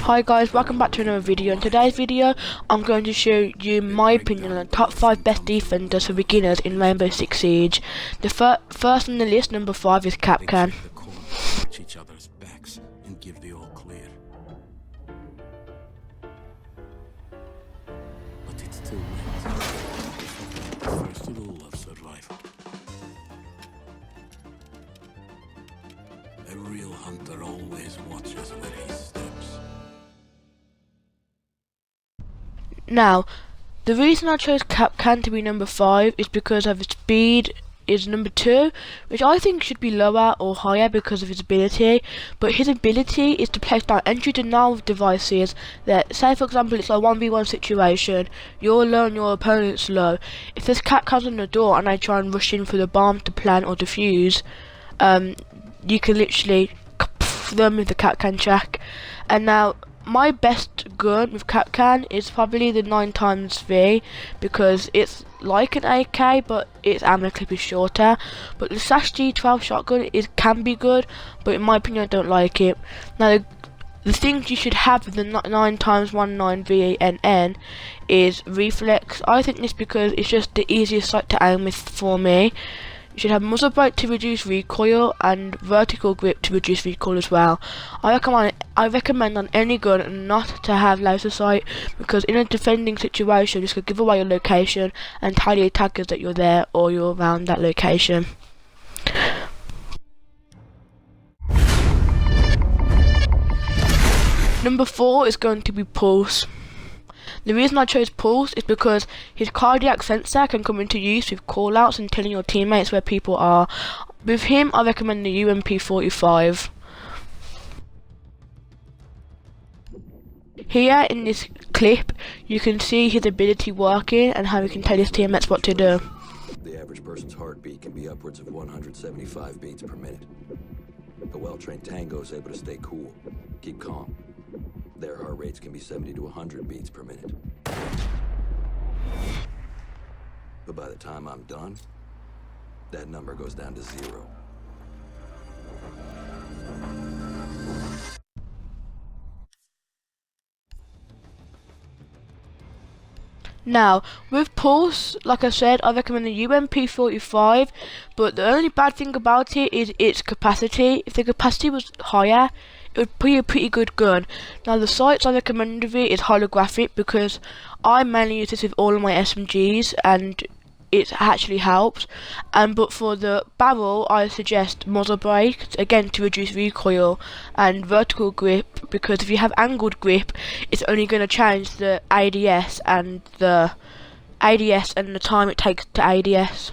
Hi guys, welcome back to another video. In today's video, I'm going to show you my opinion on the top 5 best defenders for beginners in Rainbow Six Siege. The first on the list, number 5, is Capcan. Watch each other's backs and give the all clear. But it's too late. First rule of survival. A real hunter always watches where he steps. Now, the reason I chose Capcan to be number 5 is because of his speed is number 2, which I think should be lower or higher because of his ability, but his ability is to place down entry denial devices that, say for example it's a 1v1 situation, you're low and your opponent's low. If this cat comes on the door and they try and rush in for the bomb to plant or defuse, you can literally them with the Capcan check. And now, my best gun with Capcan is probably the 9xV because it's like an AK but its ammo clip is shorter. But the seige shotgun can be good, but in my opinion I don't like it. Now the things you should have with the 9x19VNN is reflex. I think this because it's just the easiest sight to aim with for me. You should have muzzle brake to reduce recoil and vertical grip to reduce recoil as well. I recommend on any gun not to have laser sight because in a defending situation this could give away your location and tell the attackers that you're there or you're around that location. Number 4 is going to be Pulse. The reason I chose Pulse is because his cardiac sensor can come into use with callouts and telling your teammates where people are. With him, I recommend the UMP45. Here in this clip, you can see his ability working and how he can tell his teammates what to do. The average person's heartbeat can be upwards of 175 beats per minute. A well-trained tango is able to stay cool, keep calm. Their heart rates can be 70 to 100 beats per minute. But by the time I'm done, that number goes down to 0. Now, with Pulse, like I said, I recommend the UMP45, but the only bad thing about it is its capacity. If the capacity was higher, it would be a pretty good gun. Now, the sights I recommend of it is holographic because I mainly use this with all of my SMGs and it actually helps. But for the barrel, I suggest muzzle brake, again to reduce recoil, and vertical grip because if you have angled grip, it's only going to change the ADS and the time it takes to ADS.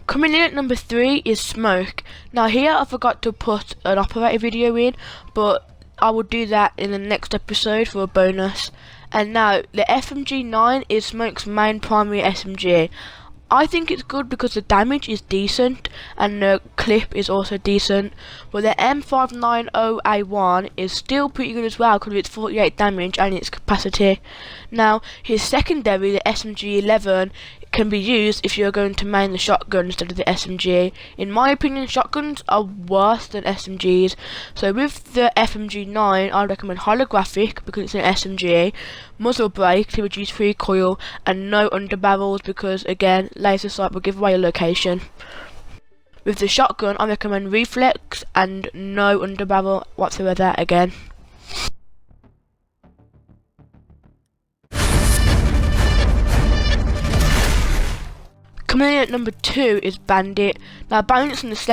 Coming in at number 3 is Smoke. Now here I forgot to put an operator video in, but I will do that in the next episode for a bonus. And now the FMG9 is Smoke's main primary SMG. I think it's good because the damage is decent and the clip is also decent, but the M590A1 is still pretty good as well because of its 48 damage and its capacity. Now his secondary, the SMG11, can be used if you're going to main the shotgun instead of the SMG. In my opinion, shotguns are worse than SMGs. So with the FMG9, I recommend holographic because it's an SMG, muzzle brake to reduce recoil, and no underbarrels because again, laser sight will give away your location. With the shotgun, I recommend reflex and no underbarrel whatsoever again. Coming in at number 2 is Bandit. Now Bandit is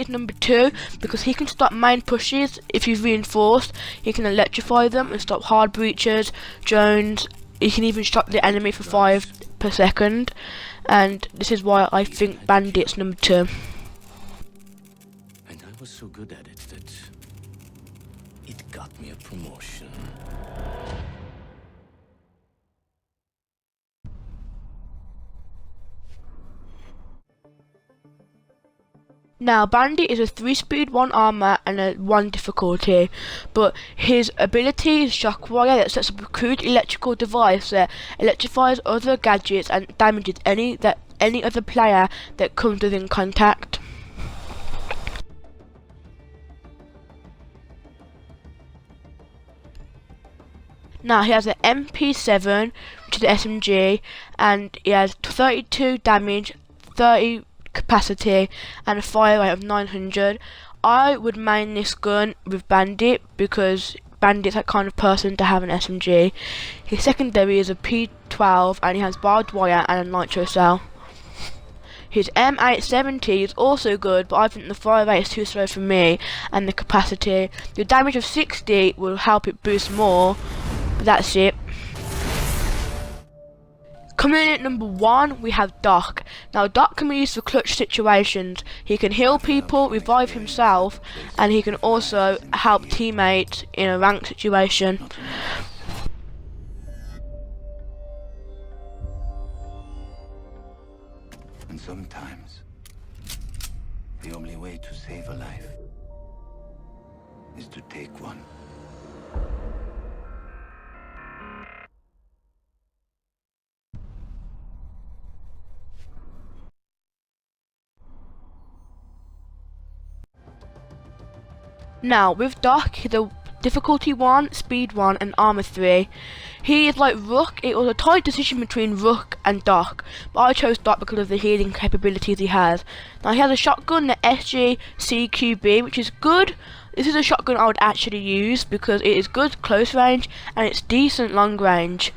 number 2 because he can stop main pushes if he's reinforced. He can electrify them and stop hard breaches, drones. He can even stop the enemy for 5 per second. And this is why I think Bandit's number 2. And I was so good at it that it got me a promotion. Now, Bandit is a 3-speed, 1 armor, and a 1 difficulty, but his ability is Shockwire that sets up a crude electrical device that electrifies other gadgets and damages any other player that comes within contact. Now, he has an MP7, which is an SMG, and he has 32 damage, 30 capacity, and a fire rate of 900. I would main this gun with Bandit because Bandit's that kind of person to have an SMG. His secondary is a P12 and he has barbed wire and a nitro cell. His M870 is also good, but I think the fire rate is too slow for me, and the capacity. The damage of 60 will help it boost more, but that's it. Coming in at number 1, we have Doc. Now, Doc can be used for clutch situations. He can heal people, revive himself, and he can also help teammates in a ranked situation. And sometimes, the only way to save a life is to take one. Now, with Doc, he's a difficulty 1, speed 1, and armor 3. He is like Rook. It was a tight decision between Rook and Doc, but I chose Doc because of the healing capabilities he has. Now, he has a shotgun, the SG CQB, which is good. This is a shotgun I would actually use because it is good close range and it's decent long range.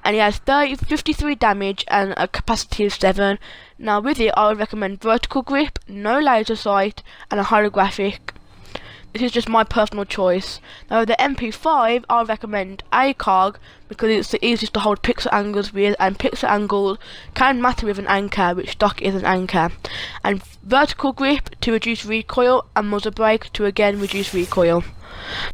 And he has 53 damage and a capacity of 7. Now, with it, I would recommend vertical grip, no laser sight, and a holographic. This is just my personal choice. Now, with the MP5, I recommend ACOG because it's the easiest to hold pixel angles with, and pixel angles can matter with an anchor, which Doc is an anchor. And vertical grip to reduce recoil, and muzzle brake to again reduce recoil.